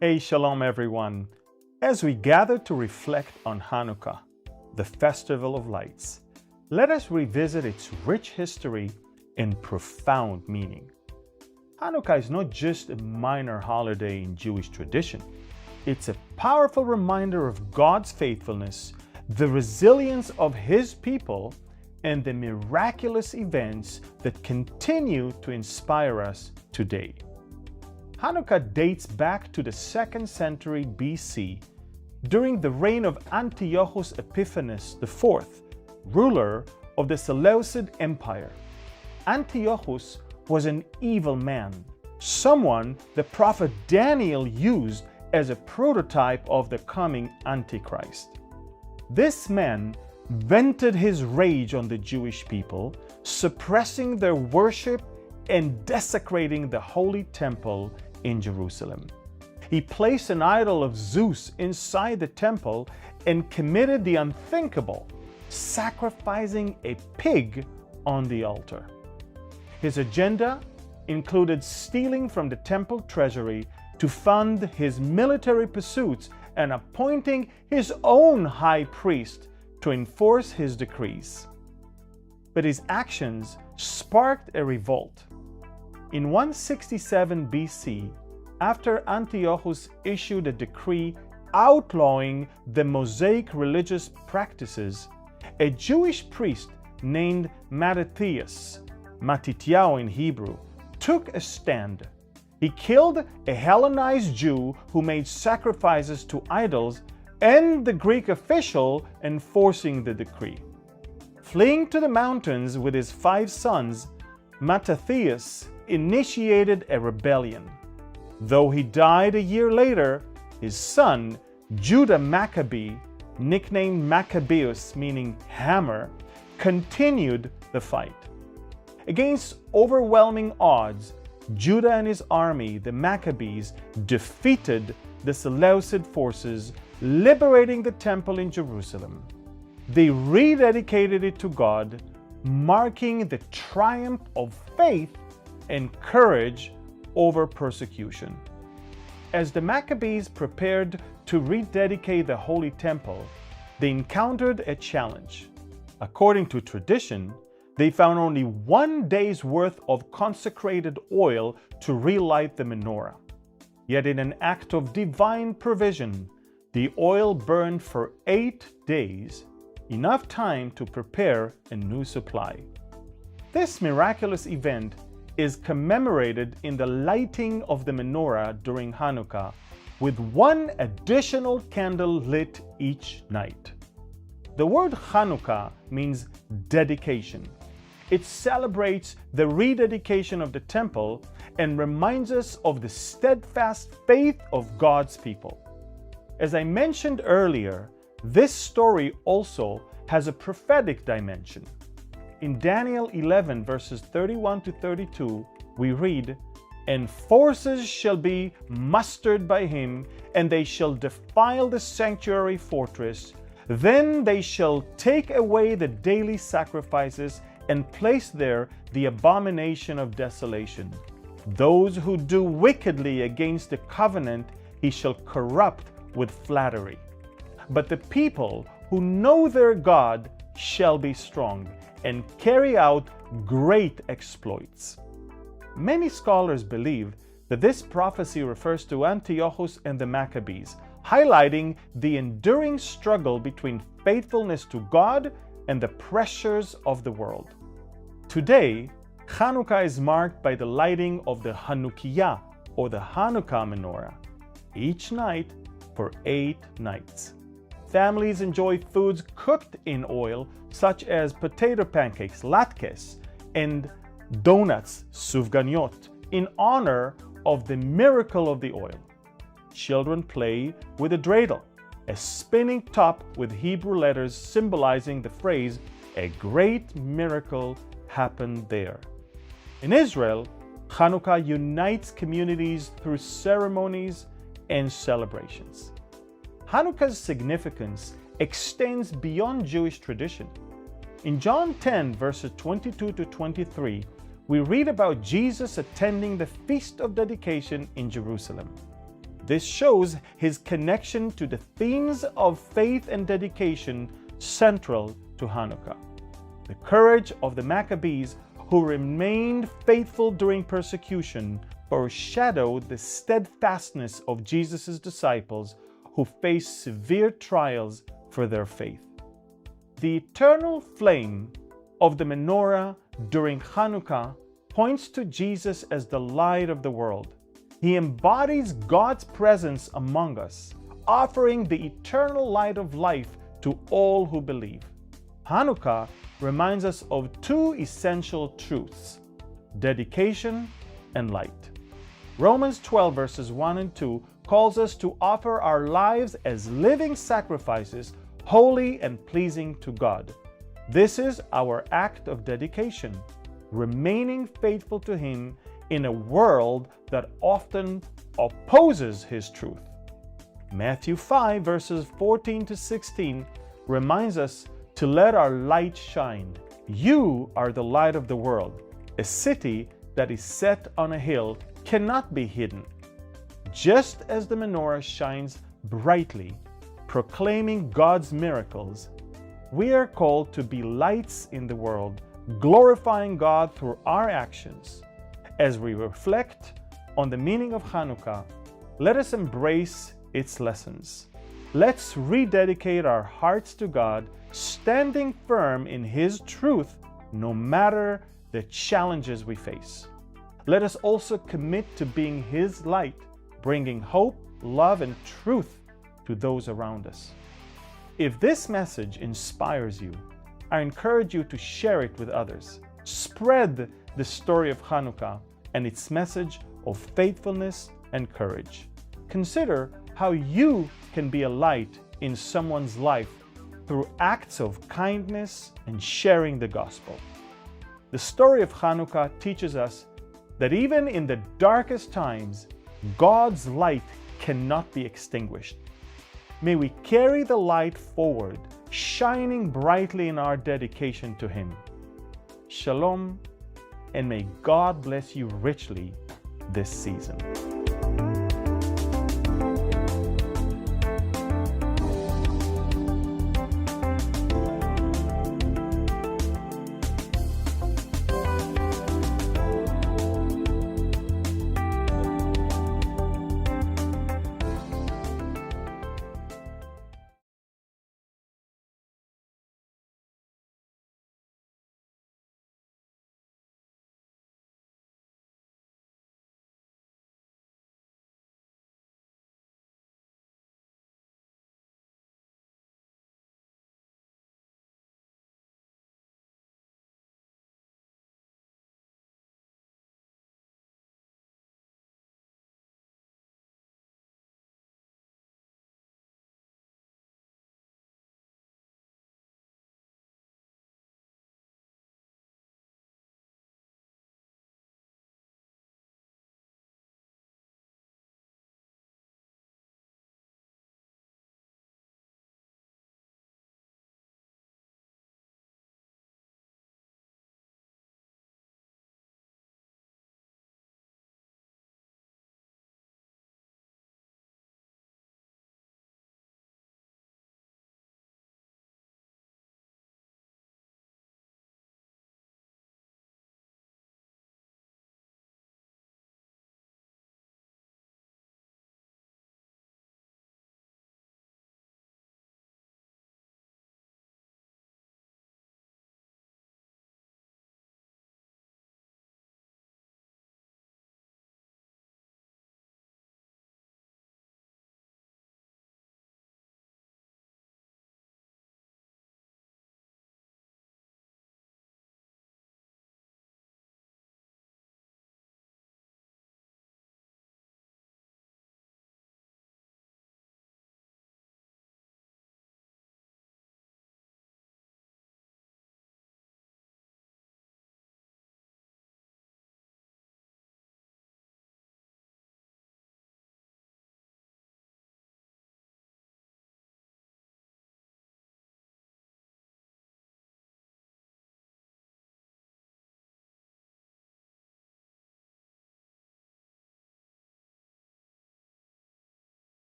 Hey, shalom everyone. As we gather to reflect on Hannukah, the Festival of Lights, let us revisit its rich history and profound meaning. Hannukah is not just a minor holiday in Jewish tradition. It's a powerful reminder of God's faithfulness, the resilience of His people, and the miraculous events that continue to inspire us today. Hannukah dates back to the 2nd century BC, during the reign of Antiochus Epiphanes IV, ruler of the Seleucid Empire. Antiochus was an evil man, someone the prophet Daniel used as a prototype of the coming Antichrist. This man vented his rage on the Jewish people, suppressing their worship and desecrating the Holy Temple in Jerusalem. He placed an idol of Zeus inside the temple and committed the unthinkable, sacrificing a pig on the altar. His agenda included stealing from the temple treasury to fund his military pursuits and appointing his own high priest to enforce his decrees. But his actions sparked a revolt. In 167 BC, after Antiochus issued a decree outlawing the Mosaic religious practices, a Jewish priest named Mattathias, Matityahu in Hebrew, took a stand. He killed a Hellenized Jew who made sacrifices to idols and the Greek official enforcing the decree. Fleeing to the mountains with his 5 sons, Mattathias initiated a rebellion. Though he died a year later, his son, Judah Maccabee, nicknamed Maccabeus meaning hammer, continued the fight. Against overwhelming odds, Judah and his army, the Maccabees, defeated the Seleucid forces, liberating the temple in Jerusalem. They rededicated it to God, marking the triumph of faith and courage over persecution. As the Maccabees prepared to rededicate the Holy Temple, they encountered a challenge. According to tradition, they found only 1 day's worth of consecrated oil to relight the menorah. Yet in an act of divine provision, the oil burned for 8 days, enough time to prepare a new supply. This miraculous event is commemorated in the lighting of the menorah during Hannukah, with 1 additional candle lit each night. The word Hannukah means dedication. It celebrates the rededication of the temple and reminds us of the steadfast faith of God's people. As I mentioned earlier, this story also has a prophetic dimension. In Daniel 11 verses 31 to 32, we read, "And forces shall be mustered by him, and they shall defile the sanctuary fortress. Then they shall take away the daily sacrifices and place there the abomination of desolation. Those who do wickedly against the covenant he shall corrupt with flattery. But the people who know their God shall be strong and carry out great exploits." Many scholars believe that this prophecy refers to Antiochus and the Maccabees, highlighting the enduring struggle between faithfulness to God and the pressures of the world. Today, Hannukah is marked by the lighting of the Hanukkiah, or the Hannukah menorah, each night for 8 nights. Families enjoy foods cooked in oil, such as potato pancakes, latkes, and donuts, sufganiyot, in honor of the miracle of the oil. Children play with a dreidel, a spinning top with Hebrew letters symbolizing the phrase, "A great miracle happened there." In Israel, Hannukah unites communities through ceremonies and celebrations. Hannukah's significance extends beyond Jewish tradition. In John 10, verses 22 to 23, we read about Jesus attending the Feast of Dedication in Jerusalem. This shows his connection to the themes of faith and dedication central to Hannukah. The courage of the Maccabees, who remained faithful during persecution, foreshadowed the steadfastness of Jesus' disciples who faced severe trials for their faith. The eternal flame of the menorah during Hannukah points to Jesus as the light of the world. He embodies God's presence among us, offering the eternal light of life to all who believe. Hannukah reminds us of two essential truths: dedication and light. Romans 12 verses 1 and 2 calls us to offer our lives as living sacrifices, holy and pleasing to God. This is our act of dedication, remaining faithful to Him in a world that often opposes His truth. Matthew 5 verses 14 to 16 reminds us to let our light shine. You are the light of the world. A city that is set on a hill cannot be hidden. Just as the menorah shines brightly, proclaiming God's miracles, we are called to be lights in the world, glorifying God through our actions. As we reflect on the meaning of Hannukah, let us embrace its lessons. Let's rededicate our hearts to God, standing firm in His truth no matter the challenges we face. Let us also commit to being His light, bringing hope, love, and truth to those around us. If this message inspires you, I encourage you to share it with others. Spread the story of Hannukah and its message of faithfulness and courage. Consider how you can be a light in someone's life through acts of kindness and sharing the gospel. The story of Hannukah teaches us that even in the darkest times, God's light cannot be extinguished. May we carry the light forward, shining brightly in our dedication to Him. Shalom, and may God bless you richly this season.